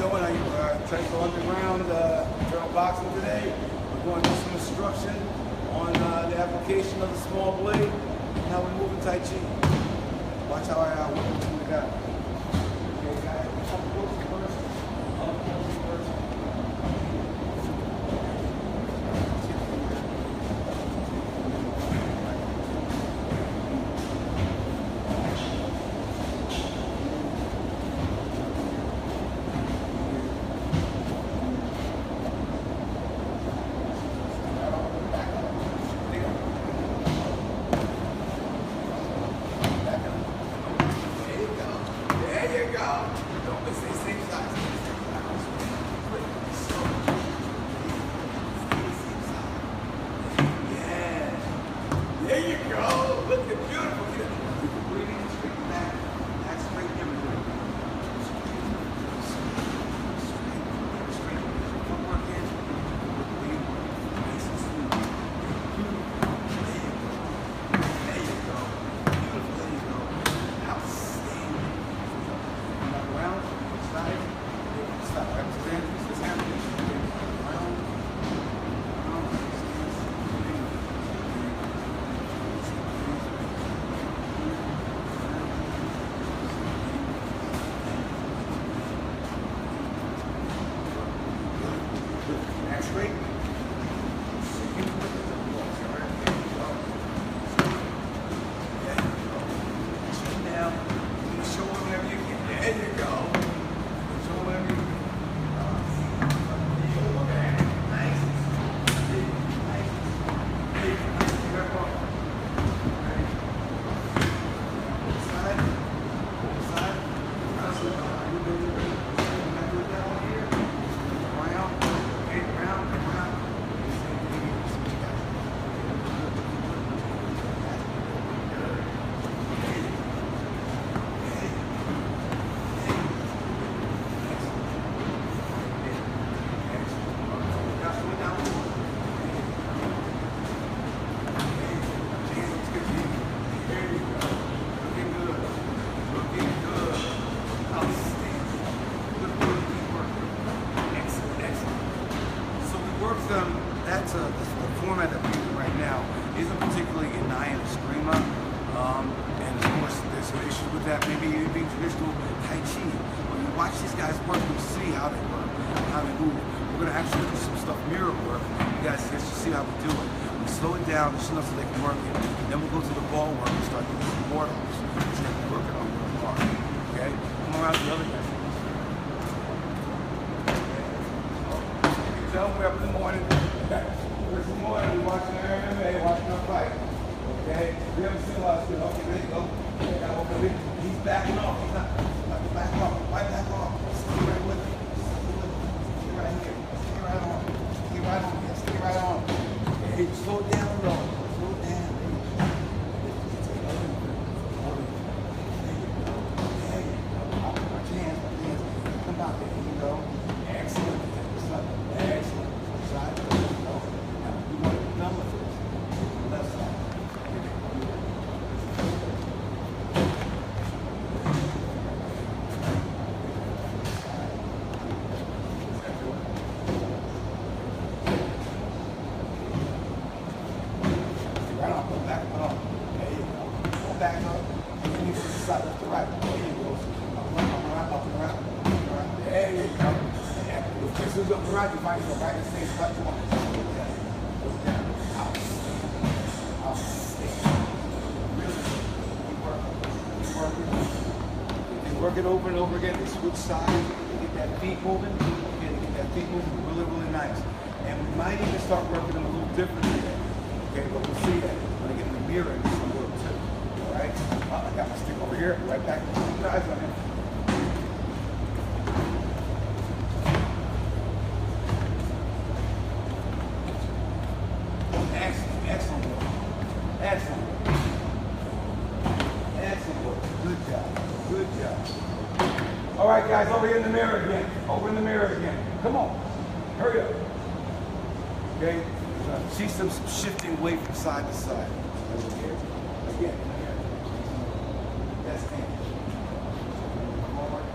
doing? Are you trying to go underground drill boxing today? We're going to do some instruction on the application of the small blade and how we move in Tai Chi. Watch how I work between the guys. Okay, guys, come close first. Up close first. There you go. Look at beautiful. Breathing straight back. That's straight everywhere. Straight. Footwork in. Breathe. Nice and smooth. There you go. Beautiful. There you go. Outstanding. Come back around. Side. Stop. Right. Stand. Just have it. Around. Straight. Now, show them whenever you get. There you go. Show them whenever you get. Nice. Nice. Side. Side. Down here. Round. That's the format that we're using right now isn't particularly in Screamer, and of course there's some issues with that. Maybe it being traditional Tai Chi. When you watch these guys work, you see how they work, how they move. We're gonna actually do some stuff mirror work. You guys get to see how we do it. We slow it down just enough so they can work it. Then we'll go to the ball work and start doing some mortals. So they can work it on the bar. Okay? Come around to the other guys. Tell them we're up in the morning. First in the morning, we're watching our MMA, watching our fight. Okay? We haven't seen a lot of stuff. Okay, there you go. He's backing off. He's not back off. Why back off? Stay right with him. Stay right here. Stay right on. Stay right on here. Stay right on. Okay, slow it down a little. Slow it down. Watch your hands. Come out there. There you go. Excellent. Excellent. Side. Now, you want to numb with this. Left side. Right on. Go back. Go on. There you go. Go back up. And you see the side left to right. There you go. Up and around. There you go. As soon as you up the right, you find yourself right in the same spot you want. Work it over and over again. They switch sides. Get that feet moving. Get that feet moving really, really nice. And we might even start working them a little differently. Okay, but we'll see that when I get in the mirror and some work too. All right. I got my stick over here. Right back. Keep your eyes on him. Excellent work. Excellent work. Excellent work. Good job. Good job. All right, guys, over here in the mirror again. Over in the mirror again. Come on. Hurry up. Okay? See some shifting weight from side to side. Over here. Again. That's it. Forward.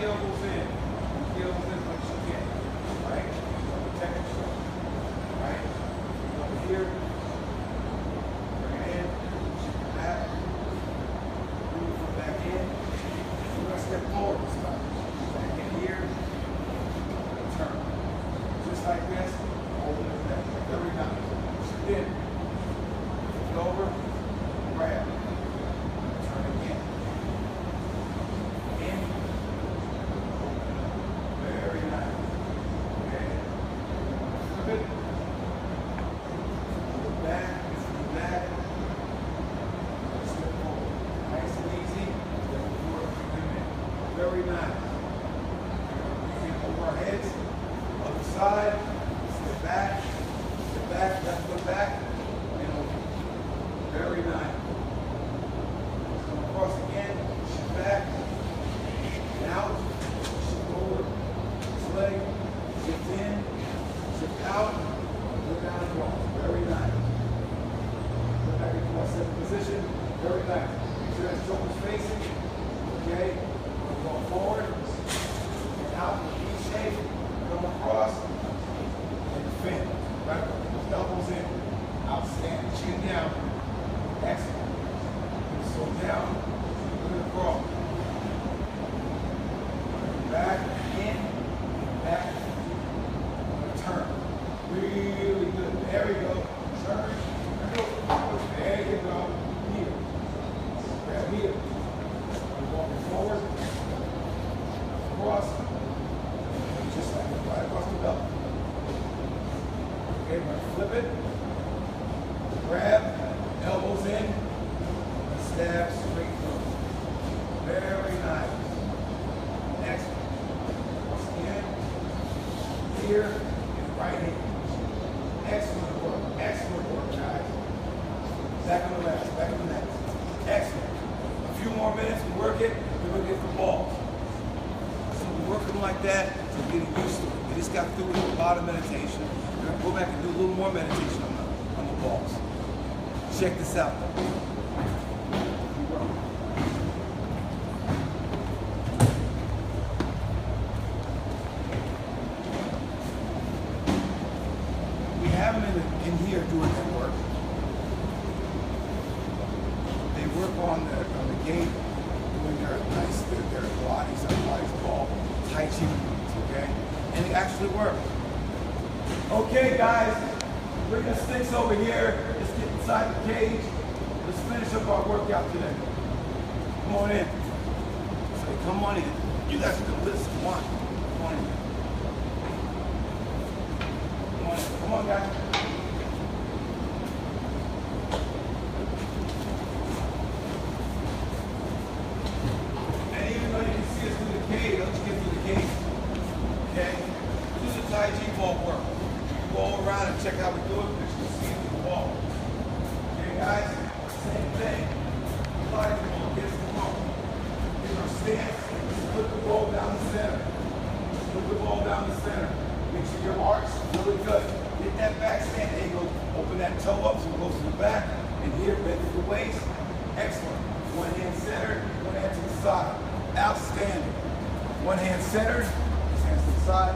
elbows in. Keep the elbows in as much as you can. Right? Protect your shoulder. Right? Over here. Bring it in. Shift it back. Move the foot back in. We're going to step forward this time. Back in here. Turn. Just like this. Open it back. Every time. Shift in. Flip over. Grab. Turn again. In. Very nice. Okay. Flip it. Move back. Move back. Step forward. Nice and easy. Step forward. Very nice. Over our heads. Other side. Step back. Step back. Left foot back. And over. Very nice. Come across again. Shift back. And out. Shift forward. This leg. Shift in. Shift out. Look down and cross. Very nice. Go back into our separate position. Very nice. Make sure that shoulders facing. Okay. Go forward. And out. V shape. Come across. And defend. Right. Elbows in. Outstanding. Chin down. Excellent. Slow down. Look at the crawl. Back, in, back. Turn. Really good. There we go. Turn. There you go. Here. Grab here. Walking forward. Across. Just like that. Right across the belt. Okay, we're going to flip it. Grab. Elbows in, stab straight through. Very nice. Excellent. Once again, here and right hand. Excellent work. Excellent work, guys. Back on the left, back on the next. Excellent. A few more minutes, we work it, we're going to get the balls. So we work them like that, so we're getting used to it. We just got through with a lot of meditation. We're going to go back and do a little more meditation on the balls. Check this out. We have them in here doing their work. They work on the gate, doing their Pilates called Taiji movements, okay? And it actually works. Okay, guys, bring the sticks over here. Let's get inside the cage. Let's finish up our workout today. Come on in. Say, come on in. You guys can do this. Come on. Come on in. Come on in. Come on, guys. And even though you can see us through the cage, let's get through the cage. Okay? This is a Taiji ball work. You go around and check how we do it, but you can see it through the ball. Okay, guys? Same thing. Pilates ball against the wall. Here's our stance. Put the ball down the center. Put the ball down the center. Make sure your arch is really good. Get that back stand. There you go. Open that toe up so it goes to the back. And here, bend at the waist. Excellent. One hand centered, one hand to the side. Outstanding. One hand centered, this hand to the side,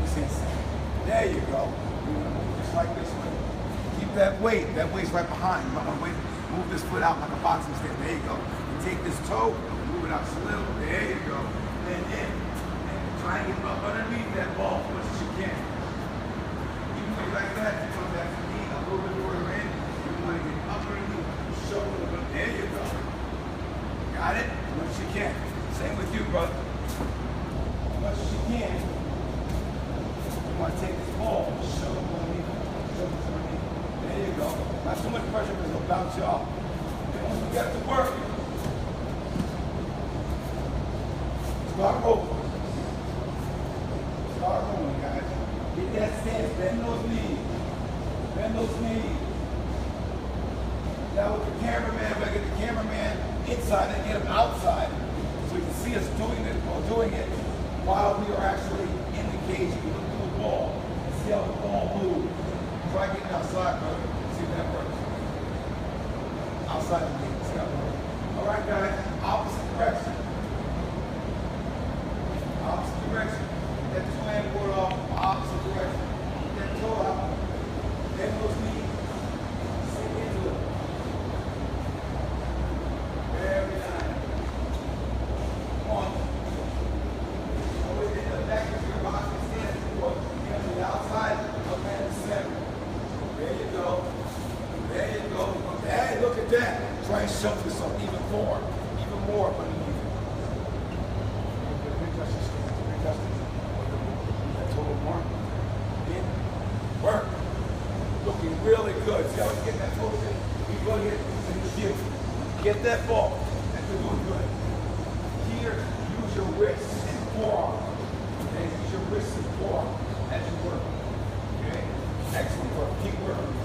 this hand centered. There you go. Just like this one. Keep that weight. That weight's right behind. You might want to move this foot out like a boxing stand. There you go. You take this toe, move it out just a little. There you go. And in. And try and get up underneath that ball as much as you can. Even though you like that, you come back to the knee a little bit further in. You want to get up underneath. Shoulder. There you go. Got it? As much as you can. Same with you, brother. As much as you can. You want to take this ball, shove it underneath. Shove it underneath. There you go. Not too much pressure because it'll bounce you off. And once we get to work, start rolling. Start rolling, guys. Get that stance. Bend those knees. Bend those knees. Now with the cameraman, we gotta get the cameraman inside and get him outside so you can see us doing it while we are actually in the cage. You can look through the ball and see how the ball moves. Try getting outside, brother. See if that works. Outside the cage. See how it works. All right, guys. Opposite direction. more up underneath it. Readjust your stance. Readjust it. That total more. In. Work. Looking really good. See how we get that total in? We go here to the view. Get that ball. That's doing good. Here, use your wrists and forearm. Okay, use your wrists and forearm as you work. Okay? Excellent work. Keep working.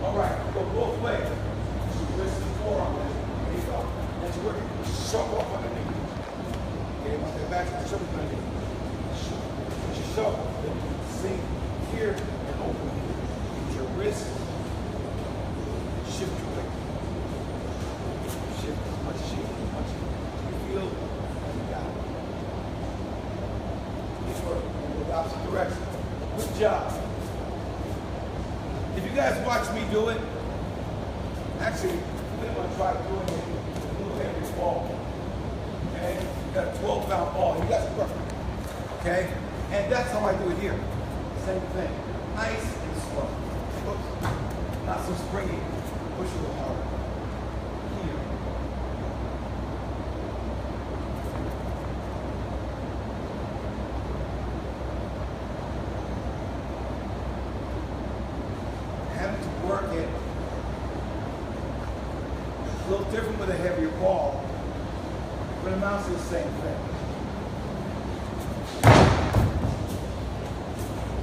All right, go both ways. Use your wrists and forearm. There you go. As you work, shove off underneath. Okay, once that back to the shoulder underneath. Put your shoulder. Sink here and open. Use your wrist. Shift your weight. Shift as much you feel, and you got it. Keep working. Go the opposite direction. Good job. If you guys watch me do it, actually, we're going to try doing it with a little heavier ball. Okay? You got a 12-pound ball. You guys are perfect. Okay? And that's how I do it here. Same thing. Nice and slow. Oops. Not so springy. Push a little harder. Here. Having to work it a little different with a heavier ball, but it amounts to the same thing.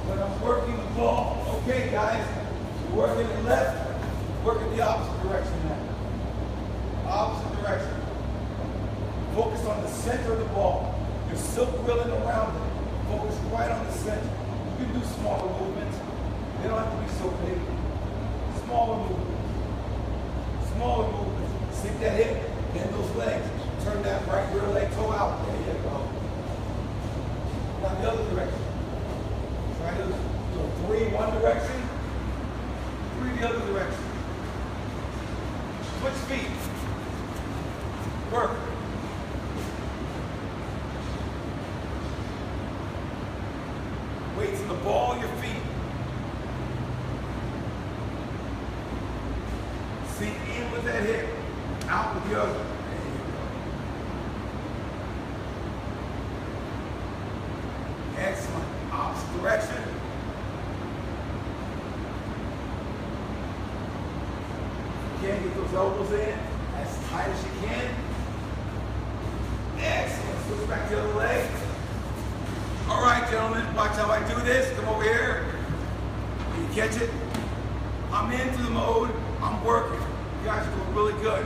When I'm working the ball, okay guys, you're working it left, work in the opposite direction now. Opposite direction. Focus on the center of the ball. You're silk wheeling around it. Focus right on the center. You can do smaller movements. They don't have to be so big. Smaller movements. Smaller movements. Sink that hip, bend those legs. Turn that right rear leg toe out. There you go. Now the other direction. Try to do 3 one direction, 3 the other direction. Switch feet. Work. Weights in the ball, your feet. Sink in with that hip, out with the other. There you go. Excellent. Opposite direction. Again, get those elbows in as tight as you can. Excellent. Switch back to the other leg. All right, gentlemen, watch how I do this. Come over here. Can you catch it? I'm into the mode. I'm working. You guys are doing really good.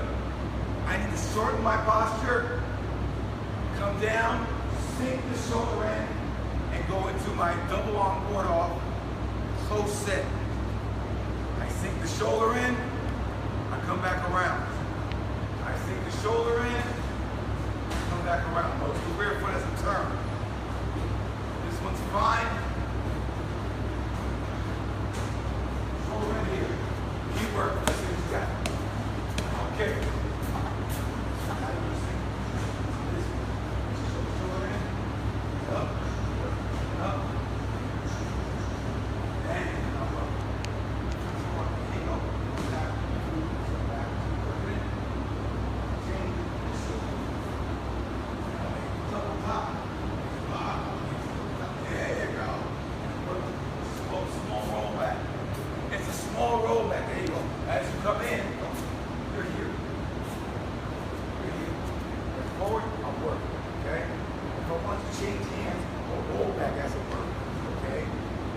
I need to shorten my posture. Come down, sink the shoulder in, and go into my double arm ward off. Close sit. I sink the shoulder in. I come back around. I sink the shoulder in, come back around. Notice the rear foot as a turn. This one's fine. Shoulder in here. Keep working. Let's see what you got. Okay. Now you sink this one. Shoulder in. Up. Up. And up. There you go.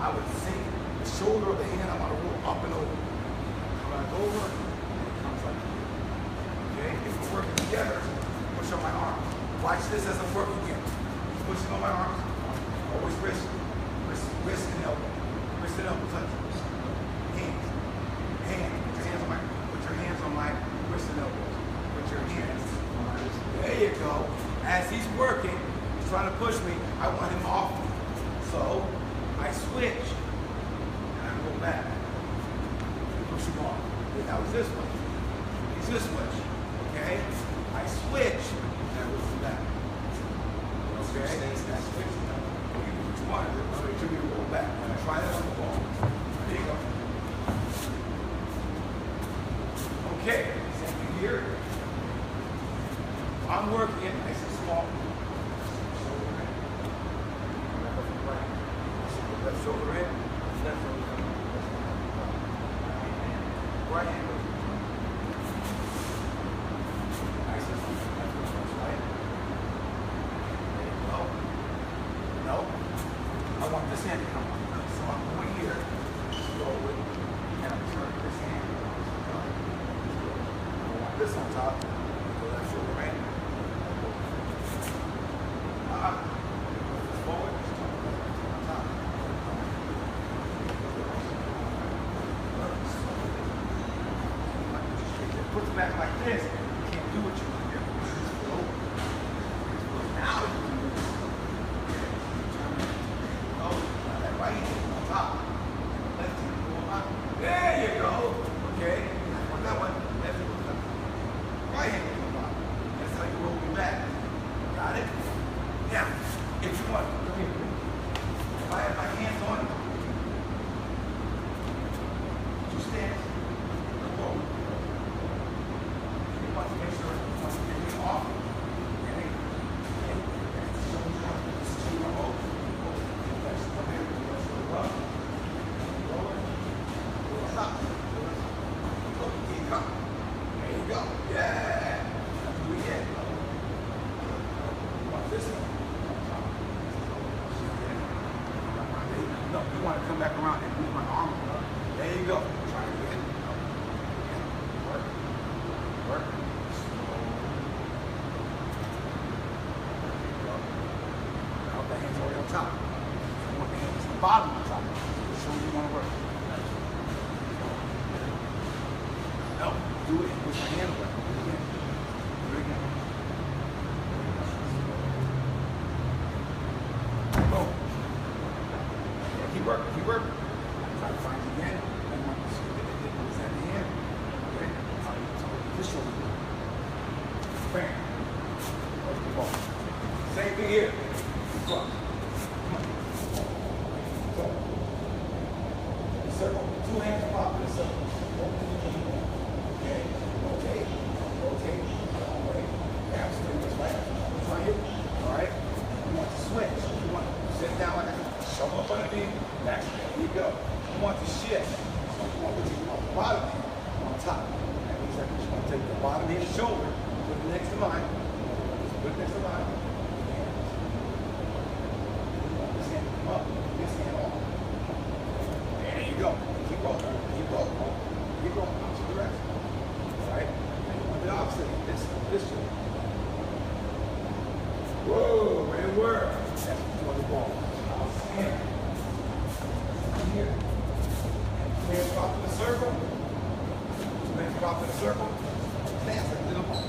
I would sink the shoulder of the hand. I want to roll up and over. Come back over, and it comes like that. Okay? If we're working together, push on my arms. Watch this as I'm working here. Pushing on my arms. Always wrist. Wrist and elbow. Wrist and elbow touch. Hands. Hands. Put your hands on my wrist and elbow. Put your hands on my wrist. There you go. As he's working, he's trying to push me. I want him off me. So I switch, and I go back. Push him off. That was this one. He's this switch. Okay? I switch, and I push him back. Okay? I switch. Which one? Make sure you roll back. And I try that on the ball. There you go. Okay. Same thing here. I'm working it nice and small. Left shoulder in, left shoulder in. Right hand goes. Nice and small. Right. There you go. No. I want this hand to come up. So I'm going here. Slowly. And I'm turning this hand. I want this on top. The left shoulder in. Forward. Top. Put it back like this. You can't do what you want here. Now you can do this. Oh, that right hand on top. Left hand go up. There you go. Okay. On that one, left hand goes up. Right hand goes up. That's how you roll me back. Got it? Now, if you want, come here. If I have my hands on you, you stand. Look forward. You want to make sure you want to get me off. Okay? This is your hold. Let's come here. Let's go up. Lower. Stop. Look, keep coming. There you go. Yeah. Do it again. You want this one? No, you want to come back around and move my arm up. There you go. Try it again. Work. Work. I hope the hand's already on top. I want the hands on the bottom on top. Show you want to work. No, do it with your hand away. Do it again. Do it again. Go. Keep working, keep working. Try to find it again. And want to see if it was at the end. Okay? This shoulder. Bam. There's the ball. Same thing here. Keep up. Come on. So. Circle. Two hands pop in a circle. Open the knee. Okay. Rotate. Rotate. Long way. Hamstring this way. Try it. Alright? You want to switch. You want to sit down like that. Shoulder up underneath. Back. There you go. You want to shift. So you want to take the bottom hand on top. That means that you want to take the bottom hand shoulder, put it next to mine. Put it next to mine. This hand come up. This hand off. There you go. Keep rolling. Keep rolling. Keep rolling. Opposite direction. Alright? And you want the opposite. This shoulder. Whoa, way to work. That's what you want the ball. Stand. Here. Hands drop in the circle. Hands drop in the circle. Dance like a little ball.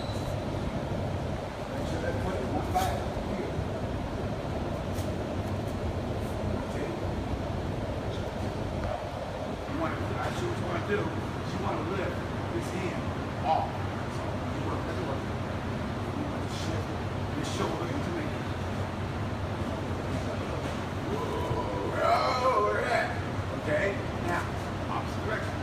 Make sure that foot is not back. Here. Okay. You want to, I see what you want to do. You want to lift this hand off. So you work, that's work. You want to shift your shoulder into me. Okay, now, opposite direction.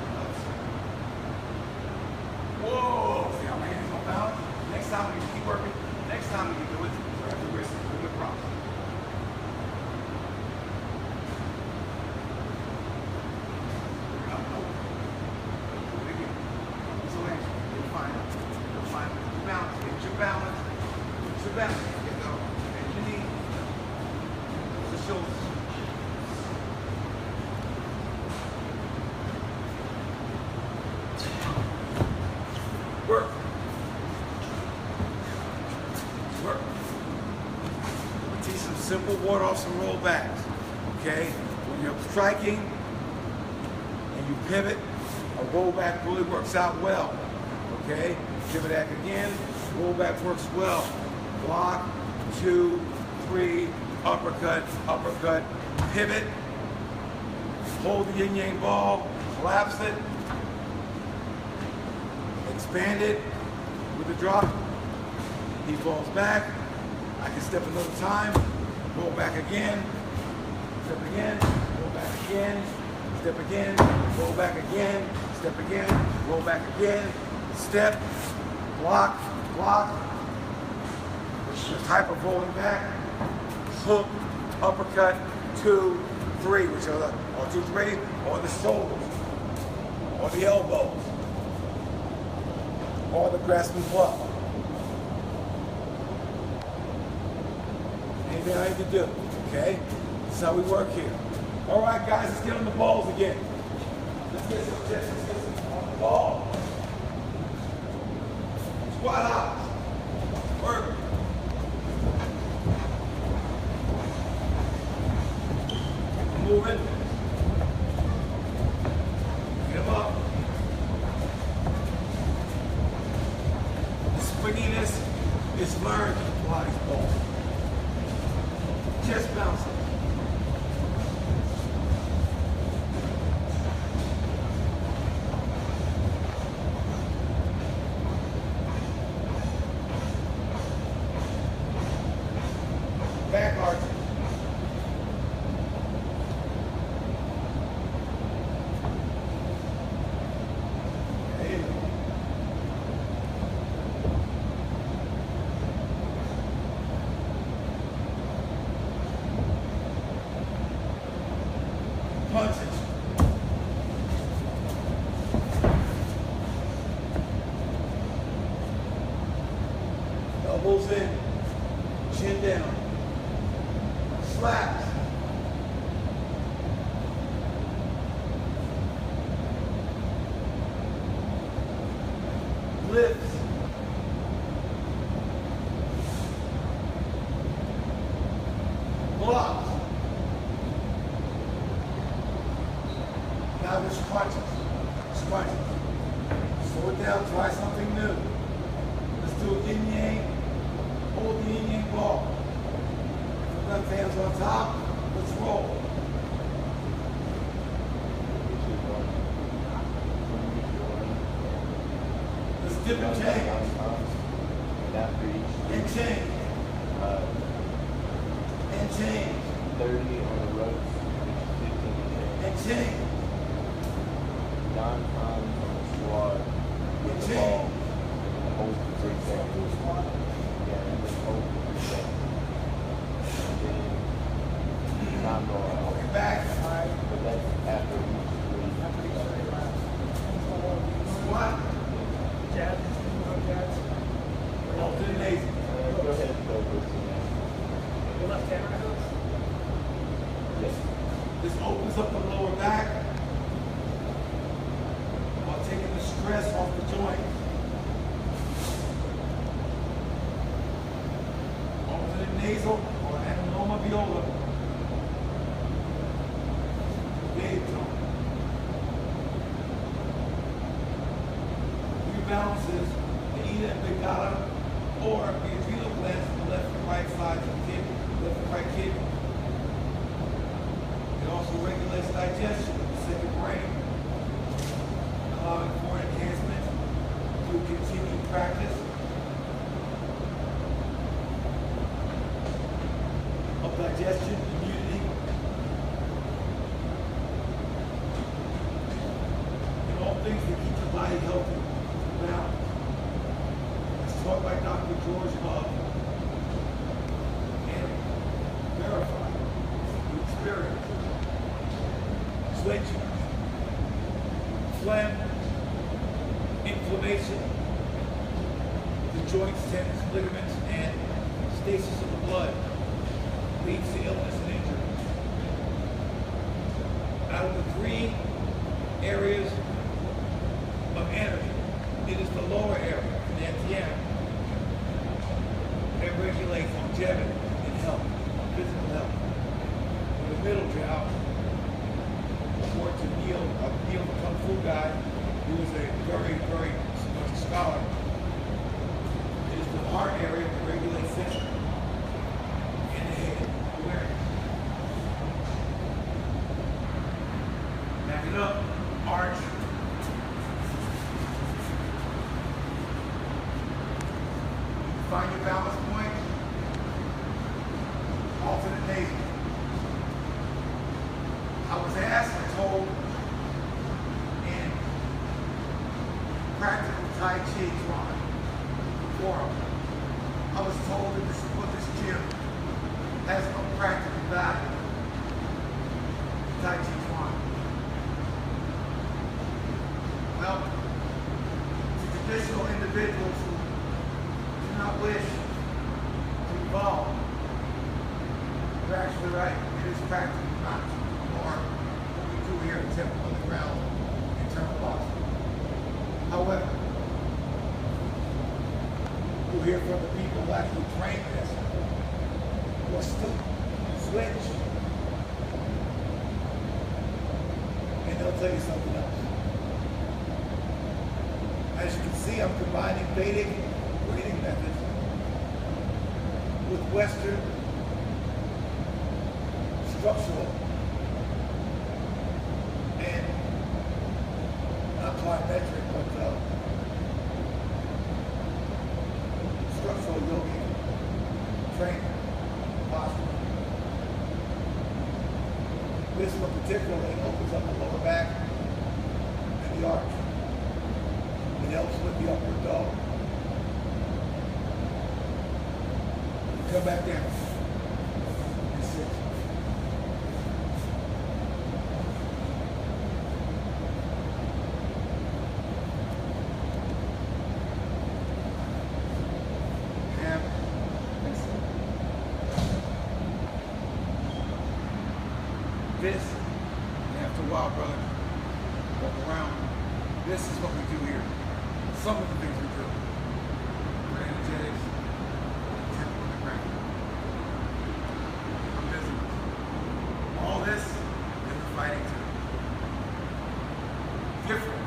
Whoa! See how my hands don't balance? Next time we can keep working. Next time we can do it. Grab the wrist and do it properly. Do it again. So you'll find it. You'll find it. Balance. Get your balance. Get your balance. There you go. And your knee. The shoulders. Work. Work. We'll teach some simple ward-offs and rollbacks. Okay? When you're striking and you pivot, a rollback really works out well. Okay? Pivot back again. Rollback works well. Block, 2, 3, uppercut, uppercut, pivot. Hold the yin-yang ball, collapse it. Expand it with a drop. He falls back. I can step another time. Roll back again. Step again. Roll back again. Step again. Roll back again. Step again. Roll back again. Step. Block. Block. type of rolling back, hook, uppercut, 2, 3, which are the 1, 2, 3, or the shoulders, or the elbows, or the grasping glove. Anything I need to do, okay? That's how we work here. All right, guys, let's get on the balls again. Let's get some chest, let's get some on the ball. Squat hops. Work. Moving. Get them up. The springiness is learned in the Pilates ball. Chest bouncing. Back arch. Okay. Punches. Elbows in. Chin down. Slaps. Lifts. Blocks. Now there's crunches. Scrunches. Slow it down, try something new. Let's do yin yang. Hold the yin yang ball. Left hands on top. Let's roll. Let's dip and change. And change. And change. 30 on the ropes, 15 And change. 9 times on the squat with the ball. And hold for 3 seconds. Yeah, and then hold for 3 seconds. Time going out. Okay, back. But that's after each 3. Squat. Jab. Jabs. Alternate. Go ahead and go with it. Your left hand right hook. Yes. This opens up the lower back while taking the stress off the joint. Alternate nasal or adenoma viola. Big tone. Rebalances the ida and pingala or the adrenal glands to the left and right sides of the kidney, left and right kidney. It also regulates digestion of the second brain, allowing for enhancement through continued practice of digestion, immunity, and all things that keep the body healthy. Now, it's taught by Dr. George Love and verified through experience. Switch, phlegm, inflammation, the joints, tendons, ligaments, and stasis of the blood leads to illness and injury. Out of the 3 areas of energy, it is the lower area, the NTM, that regulates longevity and health, physical health. The middle job, according to Neil, the Kung Fu guy, who is a very, very much scholar, is the heart area that regulates center and the head awareness. Back it up, arch. Find your balance point. Alternate nasal. I was asked or told in practical Tai Chi forum, I was told that this is what this gym has no practical value. Taiji Chuan. Well, to traditional individuals who do not wish to evolve, you're actually right. It is practical not or what we do here at Temple Underground internal boxing. However, you'll hear from the people who actually train this, who are students, switch, and they'll tell you something else. As you can see, I'm combining Vedic breathing methods with Western structural and not plyometric, but structural yogic training posture. This one particularly opens up the lower back and the arch. It helps with the upward dog. Come back down and sit. This, after a while, brother, walk around. This is what we do here. Some of the things we do. We're energetics, Temple Underground. I'm busy. All this is the fighting too. Different.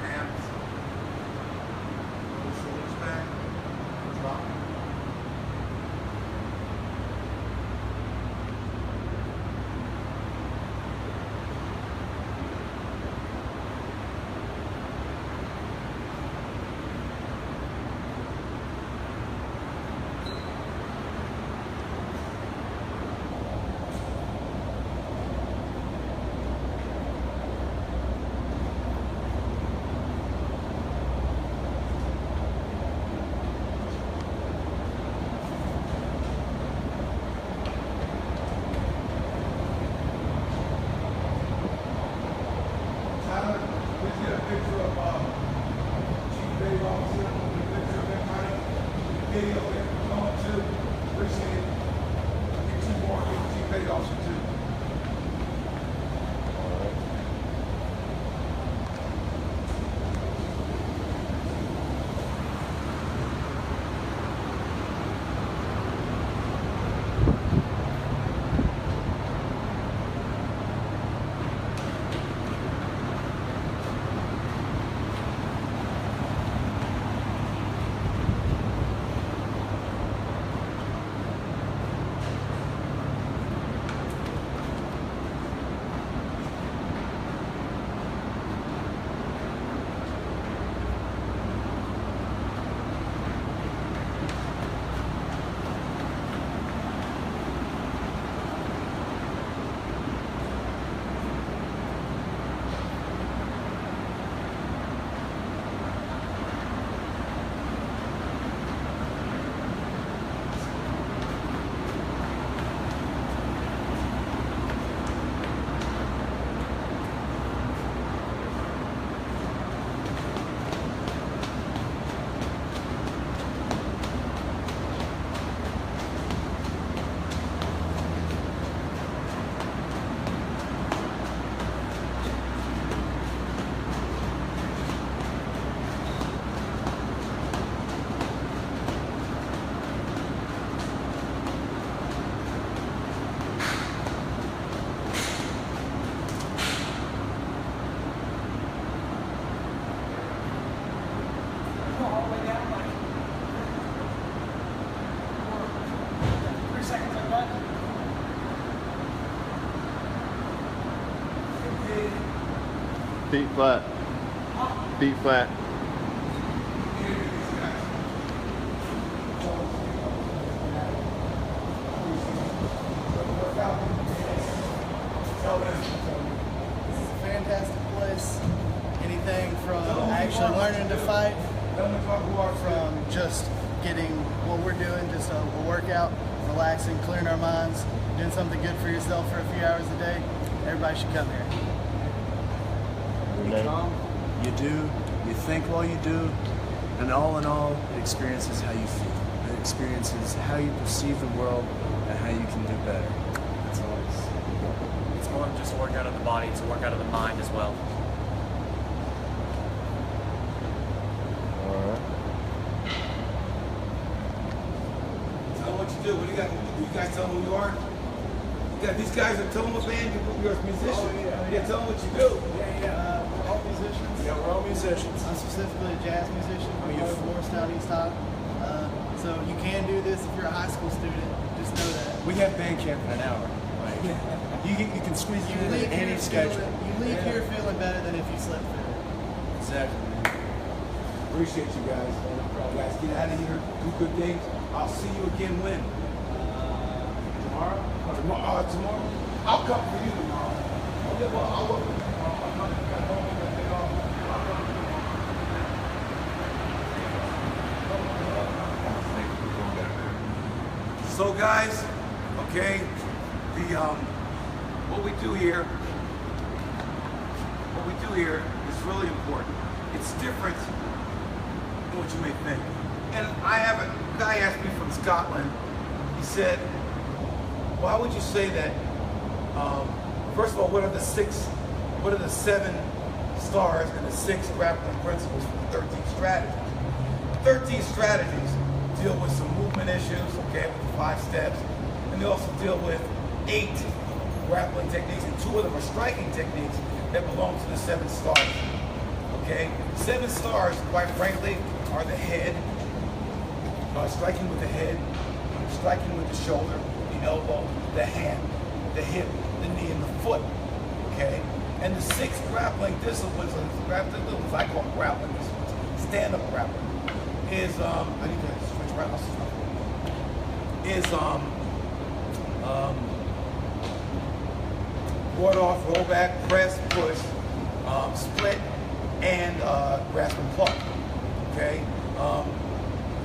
Hands. Roll shoulders back. Drop. Feet flat. Feet flat. This is a fantastic place. Any everything from actually learning to fight, from just getting what we're doing, just a workout, relaxing, clearing our minds, doing something good for yourself for a few hours a day. Everybody should come here. You come, you do, you think while you do, and all in all, it experiences how you feel. It experiences how you perceive the world and how you can do better. That's all It's more than just a workout of the body, it's a workout of the mind as well. Alright. Tell them what you do. What do you got? You guys tell them who you are? You got these guys are telling what band you're a musician. Yeah, tell them what you do. We're all musicians. Yeah, we're all musicians. I'm specifically a jazz musician. We go Morris Down East High. So you can do this if you're a high school student. Just know that. We have band camp in an hour. Like, you can squeeze it in any schedule. You leave here feeling better than if you slept through it. Exactly. Appreciate you guys. You guys get out of here. Do good things. I'll see you again when? Tomorrow? Tomorrow? I'll come for you tomorrow. Okay, well, I'll work with you tomorrow. I'll come. Got home, got day off. I'll come. So guys, okay, what we do here is really important. It's different than what you may think. And I have a guy asked me from Scotland. He said, "Why would you say that?" First of all, what are the 7 stars and the 6 grappling principles for the 13 strategies? 13 strategies deal with some movement issues, okay, with the 5 steps, and they also deal with 8 grappling techniques, and 2 of them are striking techniques that belong to the 7 stars, okay? 7 stars, quite frankly, are the head, striking with the head, striking with the shoulder, the elbow, the hand, the hip, the knee, and the foot, okay? And the 6 grappling disciplines, I call grappling disciplines, stand-up grappling, is, I need to switch around, is ward off, roll back, press, push, split, and grasp and pluck, okay?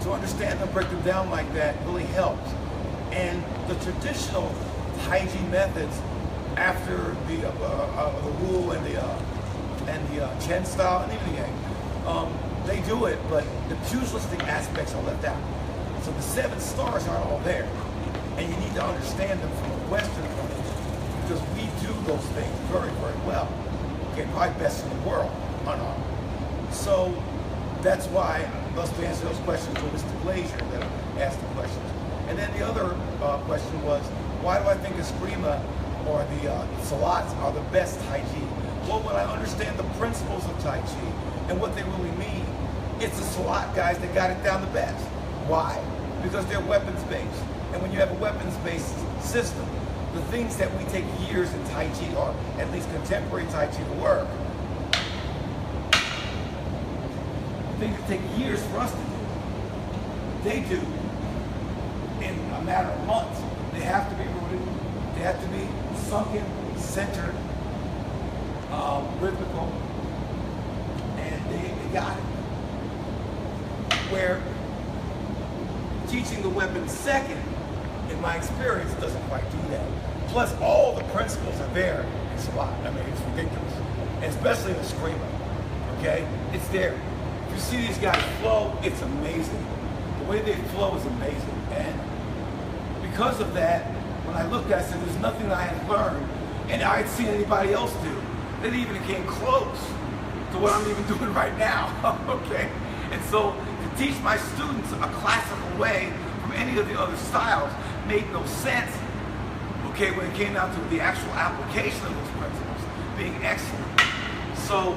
To understand them, break them down like that really helps. And the traditional Taiji methods after the Wu and the Chen style and even the Yang, they do it, but the pugilistic aspects are left out. So the 7 stars aren't all there. And you need to understand them from a Western point of view, because we do those things very, very well. Okay, probably best in the world, unarmed. So that's why, let's answer those questions to Mr. Glazier that asked the questions. And then the other question was, why do I think Eskrima or the Salats are the best Tai Chi? Well, when I understand the principles of Tai Chi and what they really mean, it's the Salat guys that got it down the best. Why? Because they're weapons-based. And when you have a weapons-based system, the things that we take years in Tai Chi, or at least contemporary Tai Chi to work, things that take years for us to do, they do in a matter of months. They have to be rooted, they have to be sunken, centered, rhythmical, and they got it. Where teaching the weapon second, in my experience, doesn't quite do that. Plus, all the principles are there in Salat. I mean, it's ridiculous. And especially in the Eskrima, okay? It's there. If you see these guys flow, it's amazing. The way they flow is amazing. And because of that, when I looked at it, I said, there's nothing I had learned and I had seen anybody else do that even came close to what I'm even doing right now, okay? And so to teach my students a classical way from any of the other styles made no sense, okay, when it came down to the actual application of those principles being excellent. So,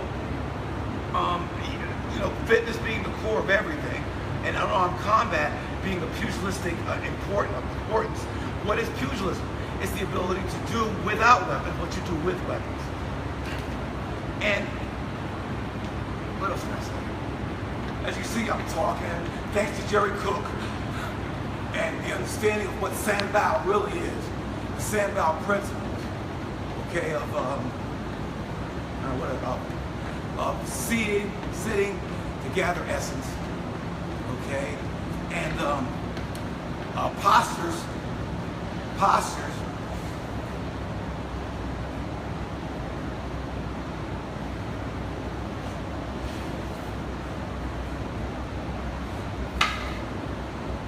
you know, fitness being the core of everything, and unarmed combat being a pugilistic importance. What is pugilism? It's the ability to do without weapons what you do with weapons. And what else can I say? As you see, I'm talking thanks to Jerry Cook and the understanding of what Sanbao really is, the Sanbao principles, okay, of of sitting to gather essence, okay? And postures.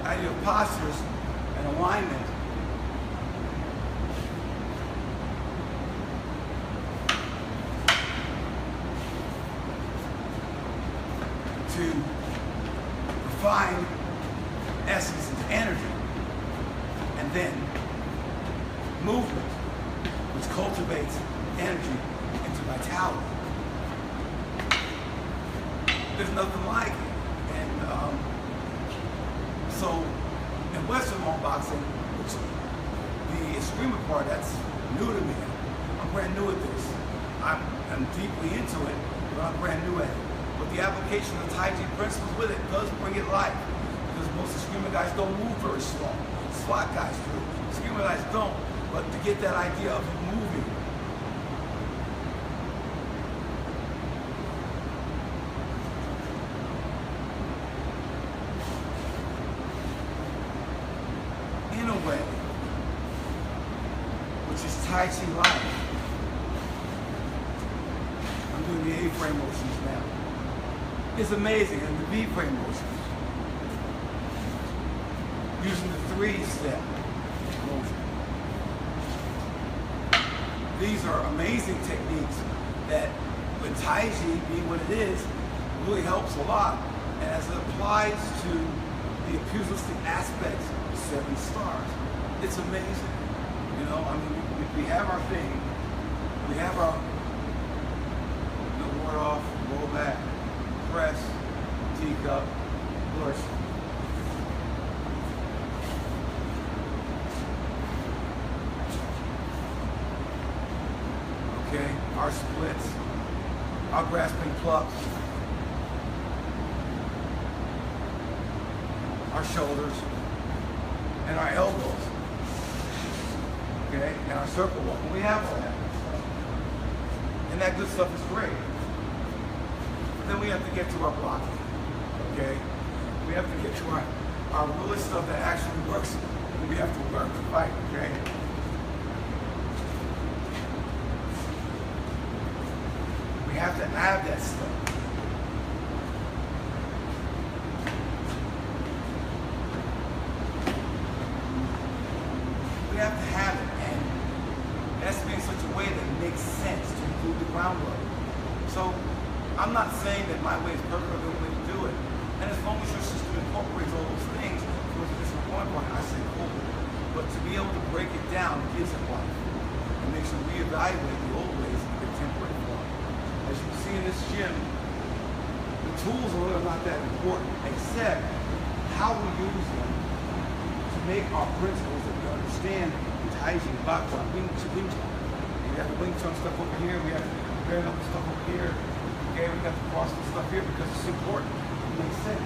Idea of postures and alignment. To refine essence into energy, and then movement, which cultivates energy into vitality. There's nothing like it. And so in Western home boxing, which the eskrima part, that's new to me. I'm brand new at this. I'm deeply into it, but I'm brand new at it. But the application of Taiji principles with it does bring it life. Because most eskrima guys don't move very slow. SWAT guys do. Eskrima guys don't. But to get that idea of moving. In a way, which is Taiji life. I'm doing the A-frame motions now. It's amazing, and the V-frame motions. Using the 3-step motion. These are amazing techniques that, with Taiji being what it is, really helps a lot. And as it applies to the pugilistic aspects of 7 stars, it's amazing. You know, I mean, we have our thing, we have our ward off, roll back, press, teacup, push. Okay, our splits, our grasping plucks, our shoulders, and our elbows. Okay, and our circle walk. And we have all that. And that good stuff is great. Then we have to get to our blocking, okay? We have to get to our really stuff that actually works. We have to learn to fight, okay? We have to add that stuff. We have to have it, and it has to be in such a way that it makes sense to include the groundwork. So, I'm not saying that my way is perfect or the way to do it. And as long as your system incorporates all those things towards a different point, I say cool. But to be able to break it down gives it life. It makes you reevaluate the old ways in the contemporary form. As you can see in this gym, the tools are really not that important, except how we use them to make our principles that we understand in Taiji, Bakugan, Wing Chun. We have the Wing Chun stuff over here, we have the bare knuckle stuff over here. Okay, we got the cross and stuff here because it's important. It makes sense.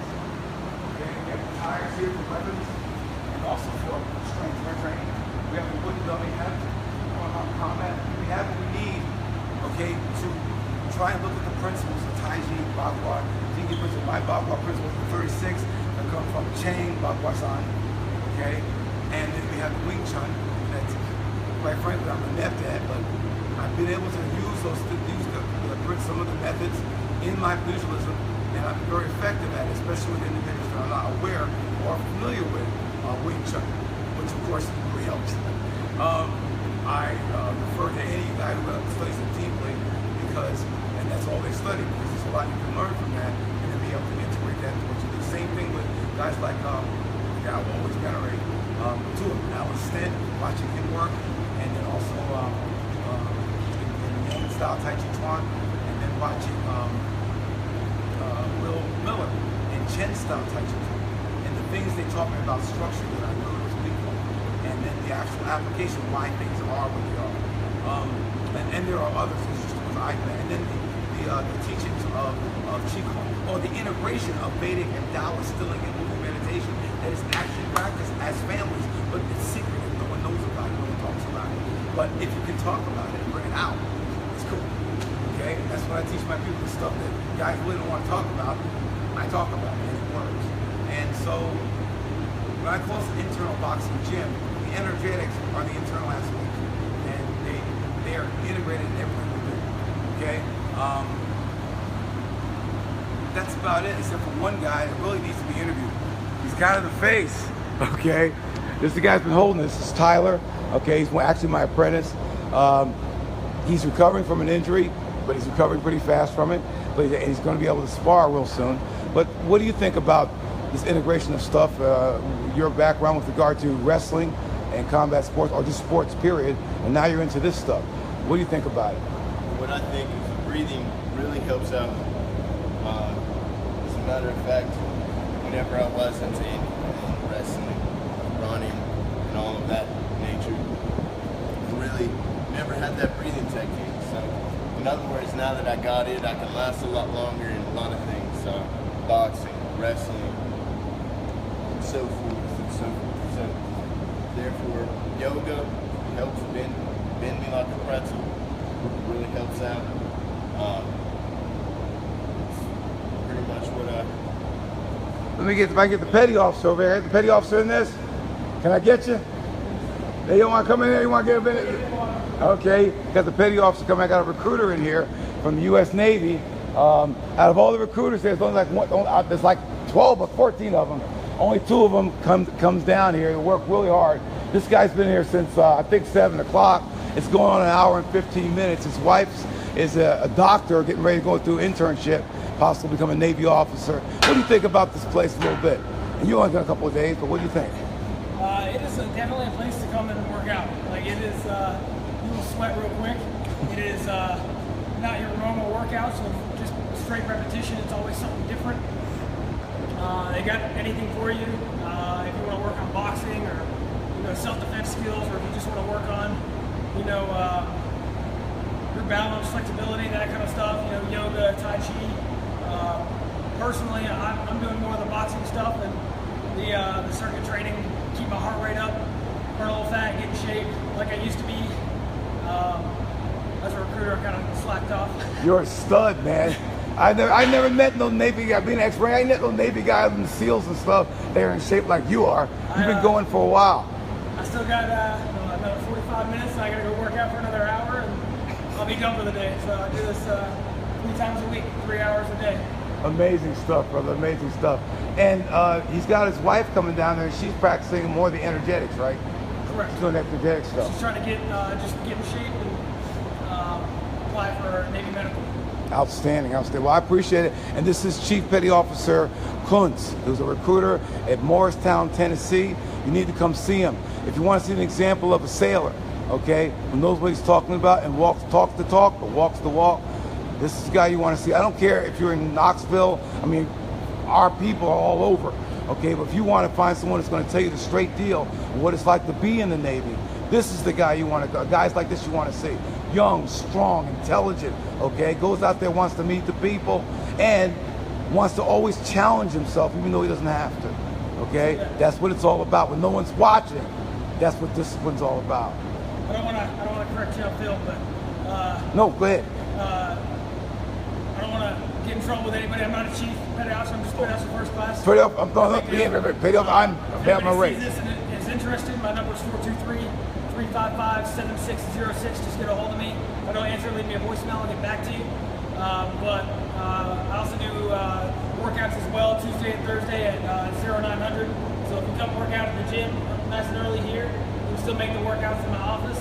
Okay, we have the tires here for weapons and also for strength training. We have the wooden dummy head for combat. We have what we need, okay, to try and look at the principles of Taiji, Bakugan, Jingi principles. My Bakugan principles are 36 that come from Chang, Bakugan, okay? And then we have the Wing Chun that's, quite frankly, I'm inept at, but I've been able to use those, some of the methods in my pugilism, and I'm very effective at it, especially with individuals that are not aware or familiar with Wing Chun, which of course really helps. I refer to any guy who studies it deeply because, and that's all they study, because there's a lot you can learn from that and then be able to integrate that into what you do. Same thing with guys like the guy I always venerate, Alan Stent, watching him work, and then also in style Tai Chi Chuan, and then watching Will Miller in Chen style Tai Chi Chuan, and the things they taught me about structure that I really was weak on, and then the actual application of why things are what they are. And there are others, and then the teachings of Qigong, or the integration of Vedic and Taoist stilling and moving meditation that is actually practiced as families, but it's secret and no one knows about it, no one talks about it. But if you can talk about it and bring it out, it's cool, okay? okay? That's what I teach my people, the stuff that guys really don't want to talk about. I talk about it, and it works. And so, when I close an internal boxing gym, the energetics are the internal aspects. And they are integrated in everything we do, okay? That's about it, except for one guy that really needs to be interviewed. He's kind of the face, okay? This is the guy who's been holding this. This is Tyler, okay? He's actually my apprentice. He's recovering from an injury, but he's recovering pretty fast from it. But he's going to be able to spar real soon. But what do you think about this integration of stuff, your background with regard to wrestling and combat sports, or just sports, period, and now you're into this stuff? What do you think about it? What I think is the breathing really helps out. As a matter of fact, whenever I was into wrestling, running, and all of that nature, I really never had that breathing technique. So, in other words, now that I got it, I can last a lot longer in a lot of things. So, boxing, wrestling, and so forth and so forth. So, therefore, yoga helps bend me like a pretzel. It really helps out. It's pretty much what Let me get, if I get the petty officer over here. The petty officer in this? Can I get you? They don't want to come in there? You want to get a minute? Okay, got the petty officer coming. I got a recruiter in here from the U.S. Navy. Out of all the recruiters, there's only like one, there's like 12 or 14 of them. Only 2 of them comes down here. They work really hard. This guy's been here since I think 7 o'clock. It's going on an hour and 15 minutes. His wife is a doctor getting ready to go through internship, possibly become a Navy officer. What do you think about this place a little bit? And you only got a couple of days, but what do you think? It is definitely a place to come and work out. Like it is, you will sweat real quick. It is not your normal workout, so just straight repetition. It's always something different. They got anything for you. If you want to work on boxing or self-defense skills, or if you just want to work on your balance, flexibility, that kind of stuff. Yoga, Tai Chi. Personally, I'm doing more of the boxing stuff and the circuit training. Keep my heart rate up, burn a little fat, get in shape like I used to be. As a recruiter, I kind of slacked off. You're a stud, man. I never met no Navy guy. Being an ex-Marine, I ain't met no Navy guys in SEALs and stuff. They're in shape like you are. You've been going for a while. I still got another 45 minutes. I gotta go work out for another hour, and I'll be done for the day. So I do this 3 times a week, 3 hours a day. Amazing stuff, brother. Amazing stuff. And he's got his wife coming down there, and she's practicing more of the energetics, right? Correct. She's doing energetic stuff. She's trying to get in shape and apply for Navy Medical. Outstanding, outstanding. Well, I appreciate it. And this is Chief Petty Officer Kuntz, who's a recruiter at Morristown, Tennessee. You need to come see him. If you want to see an example of a sailor, okay, who knows what he's talking about and talks the talk, but walks the walk, this is the guy you want to see. I don't care if you're in Knoxville. I mean, our people are all over, okay? But if you want to find someone that's going to tell you the straight deal, what it's like to be in the Navy, this is the guy you want to, guys like this you want to see. Young, strong, intelligent, okay? Goes out there, wants to meet the people, and wants to always challenge himself, even though he doesn't have to, okay? That's what it's all about. When no one's watching, that's what discipline's all about. I don't want to correct you on film, but no, go ahead. I don't want to get in trouble with anybody. I'm not a chief petty officer. I'm just petty officer first class. Petty officer, I'm going up. Petty officer, I'm about my race. If anybody sees this and is interested, my number is 423-355-7606. Just get a hold of me. If I don't answer, leave me a voicemail. I'll get back to you. But I also do workouts as well, Tuesday and Thursday at 0900. So if you come work out at the gym nice and early here, we still make the workouts in my office.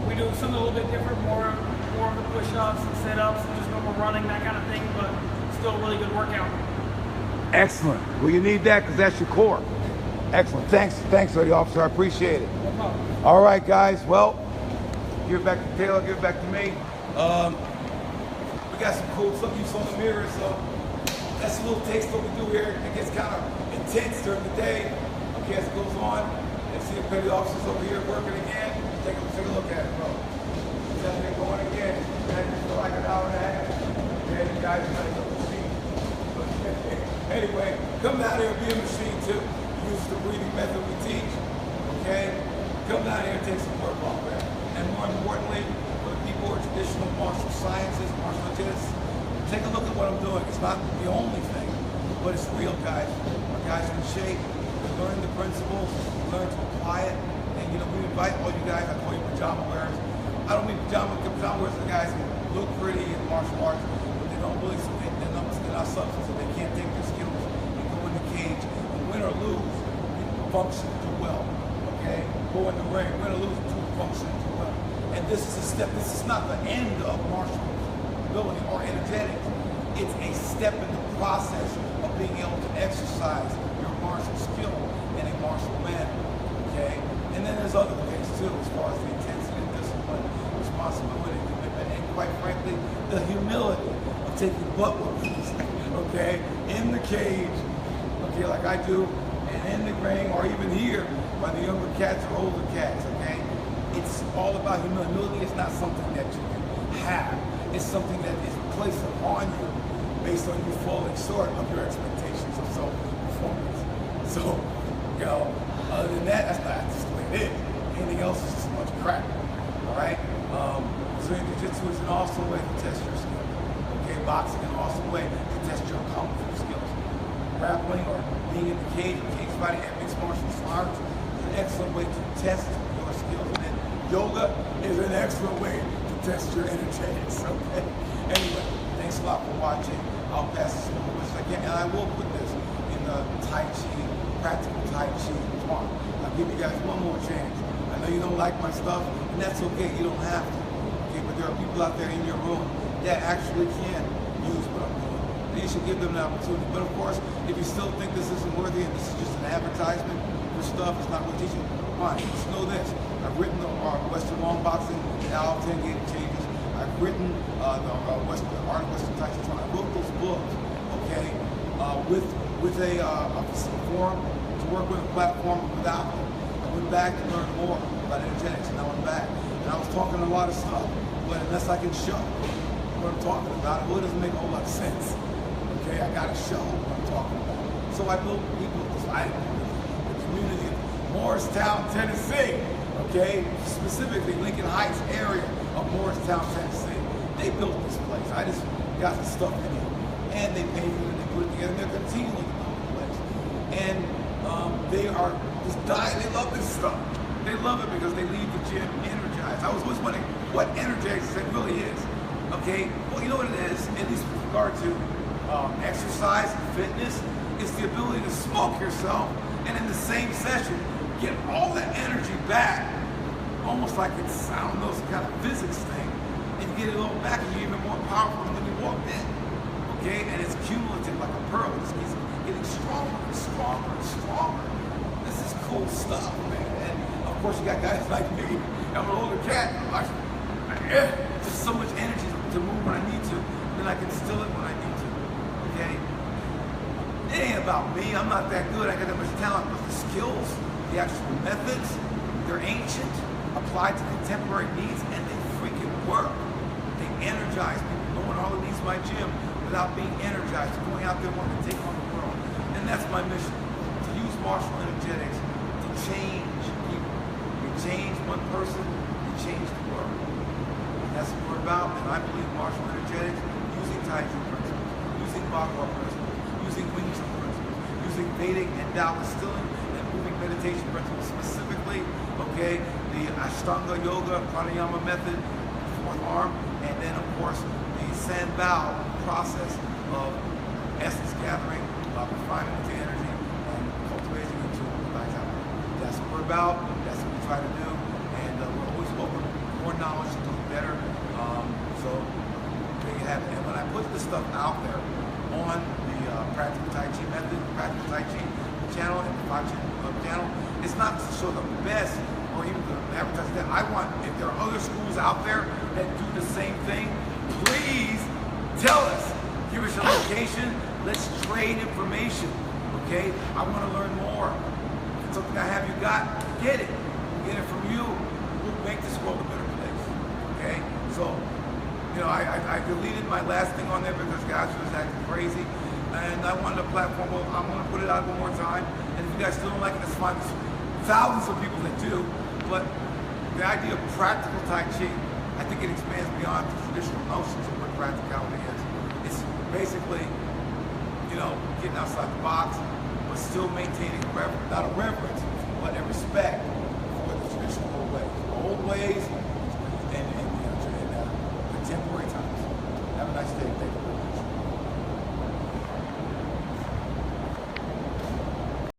We do something a little bit different, more of the push-ups and sit-ups and just normal running, that kind of thing, but still a really good workout. Excellent. Well, you need that because that's your core. Excellent. Thanks, Petty Officer. I appreciate it. No problem. All right, guys. Well, give it back to Taylor. Give it back to me. We got some cool stuff you saw in the mirror, so that's a little taste of what we do here. It gets kind of intense during the day. Okay, as it goes on, and see the Petty Officers over here working again. Take a look at it, bro. They're going again. For like an hour and a half. Okay, the guys are going to go machine. Anyway, come down here and be a machine too. Use the breathing method we teach. Okay? Come down here and take some work off there. And more importantly, for the people or traditional martial sciences, martial artists, take a look at what I'm doing. It's not the only thing, but it's real, guys. Our guys are in shape, they're learning the principles, learn to apply it, and you know, we invite all you guys, I call you pajama wearers. I don't mean pajama wearers are the guys who look pretty in martial arts, but they don't really, they're not substance, and they can't take their skills and go in the cage, and win or lose, function, do well, okay? Go in the ring, win or lose, function, do well. And this is a step, this is not the end of martial ability or energetics. It's a step in the process of being able to exercise your martial skill in a martial manner, okay? And then there's other things too, as far as the intensity, discipline, responsibility, commitment, and quite frankly, the humility of taking butt whoopings, okay? In the cage, okay, like I do, and in the ring, or even here, by the younger cats or older cats, okay? It's all about humility. Humility is not something that you can have. It's something that is placed upon you based on you falling short of your expectations of self-performance. So, you know, other than that, that's not just the way it is. Anything else is just a bunch of crap, all right? Brazilian Jiu-Jitsu is an awesome way to test your skills. Okay, boxing is an awesome way to test your kung fu skills. Grappling or being in the cage fighting at mixed martial arts is an excellent way to test your skills. And then yoga is an excellent way to test your energetics, okay? Anyway, thanks a lot for watching. I'll pass this on as much as I can, and I will put this in the Tai Chi, practical Tai Chi tomorrow. I'll give you guys one more chance. I know you don't like my stuff, and that's okay, you don't have to. Okay, but there are people out there in your room that actually can use what I'm doing. And you should give them the opportunity. But of course, if you still think this isn't worthy and this is just an advertisement for stuff, it's not worth teaching, fine, just know this. I've written the Western Long Boxing and how 10 game changes. I've written the Art of Western Tai Chi. I wrote those books, okay, with a forum to work with a platform without them. I went back to learn more about energetics, and I went back. And I was talking a lot of stuff, but unless I can show what I'm talking about, it doesn't make a whole lot of sense. Okay, I gotta show what I'm talking about. So I built the community of Morristown, Tennessee. Okay, specifically Lincoln Heights area of Morristown, Tennessee. They built this place. I just got the stuff in it, and they paid for it, and they put it together, and they're continuing to build the place. And they are just dying. They love this stuff. They love it because they leave the gym energized. I was always wondering what energizes it really is. Okay, well, you know what it is, at least with regard to exercise and fitness, it's the ability to smoke yourself and in the same session get all the energy back, almost like it's, I don't know, some kind of physics thing, and you get it all back and you're even more powerful than when you walked in. Okay, and it's cumulative like a pearl. It just keeps getting stronger and stronger and stronger. This is cool stuff, man. And of course you got guys like me. I'm an older cat. There's so much energy to move when I need to, and then I can still it when I need to. Okay? It ain't about me. I'm not that good. I got that much talent, but the skills, the actual methods, they're ancient, applied to contemporary needs, and they freaking work. They energize people. No one hardly leaves my gym without being energized, going out there wanting to take on the world. And that's my mission, to use martial energetics to change people. You change one person, you change the world. That's what we're about, and I believe martial energetics, using Taiji principles, using Bagua principles, using Wing Chun principles, using Vedic and Tao distilling and moving meditation principles, specifically, okay, the Ashtanga Yoga Pranayama method, fourth arm, and then of course the Sanbao process of essence gathering, refining into energy, and cultivating into vitality. That's what we're about, that's what we try to do, and we're always open to more knowledge to do better. So there you have it. And when I put this stuff out there on the Practical Tai Chi method, Practical Tai Chi channel, and the Fachi channel, it's not to show them the best or even to advertise that. I want, if there are other schools out there that do the same thing, please tell us. Give us your location. Let's trade information. Okay? I want to learn more. If it's something I have you got, get it. We'll get it from you. We'll make this world a better place. Okay? So, you know, I deleted my last thing on there because guys was acting crazy. And I wanted a platform. Well, I'm going to put it out one more time. And if you guys still don't like it, it's fine. There's thousands of people that do. But the idea of practical Tai Chi I think it expands beyond the traditional notions of what practicality is. It's basically, you know, getting outside the box, but still maintaining not a reverence, but a respect for the traditional old ways. Old ways